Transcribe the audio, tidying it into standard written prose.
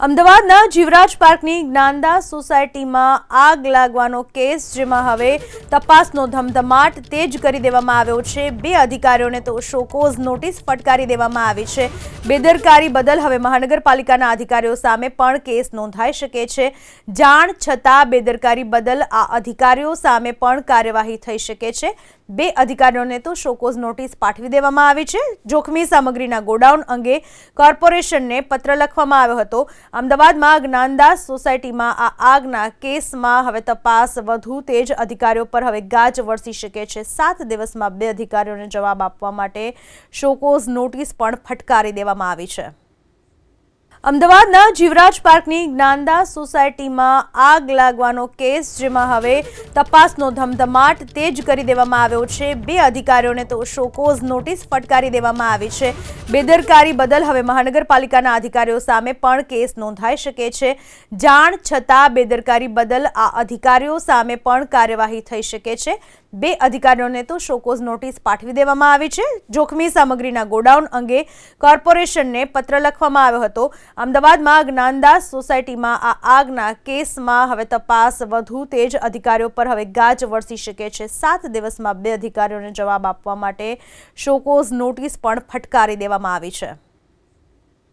અમદાવાદના જીવરાજ પાર્કની જ્ઞાનદાસ સોસાયટીમાં આગ લાગવાનો કેસ, જેમાં હવે તપાસનો ધમધમાટ તેજ કરી દેવામાં આવ્યો છે। બે અધિકારીઓને તો શોકોઝ નોટિસ ફટકારી દેવામાં આવી છે। બેદરકારી બદલ હવે મહાનગરપાલિકાના અધિકારીઓ સામે પણ કેસ નોંધાઈ શકે છે। જાણ છતાં બેદરકારી બદલ આ અધિકારીઓ સામે પણ કાર્યવાહી થઈ શકે છે। બે અધિકારીઓને તો શોકોઝ નોટિસ પાઠવી દેવામાં આવી છે। જોખમી સામગ્રીના ગોડાઉન અંગે કોર્પોરેશનને પત્ર લખવામાં આવ્યો હતો। અમદાવાદમાં જ્ઞાનદાસ સોસાયટીમાં આ આગના કેસમાં હવે તપાસ વધુ તેજ, અધિકારીઓ પર હવે ગાજ વરસી શકે છે। 7 દિવસમાં બે અધિકારીઓને જવાબ આપવા માટે શોકોઝ નોટિસ પણ ફટકારી દેવામાં આવી છે। અમદાવાદના જીવરાજ પાર્કની જ્ઞાનદાસ સોસાયટીમાં આગ લાગવાનો કેસ, જેમાં હવે તપાસનો ધમધમાટ તેજ કરી દેવામાં આવ્યો છે। બે અધિકારીઓને તો શોકોઝ નોટિસ ફટકારી દેવામાં આવી છે। બેદરકારી બદલ હવે મહાનગરપાલિકાના અધિકારીઓ સામે પણ કેસ નોંધાઈ શકે છે। જાણ છતાં બેદરકારી બદલ આ અધિકારીઓ સામે પણ કાર્યવાહી થઈ શકે છે। બે અધિકારીઓને તો શોકોઝ નોટિસ પાઠવી દેવામાં આવી છે। જોખમી સામગ્રીના ગોડાઉન અંગે કોર્પોરેશનને પત્ર લખવામાં આવ્યો હતો। અમદાવાદમાં જ્ઞાનદાસ સોસાયટીમાં આ આગના કેસમાં હવે તપાસ વધુ તેજ, અધિકારીઓ પર હવે ગાજ વરસી શકે છે। 7 દિવસમાં બે અધિકારીઓને જવાબ આપવા માટે શોકોઝ નોટિસ પણ ફટકારી દેવામાં આવી છે।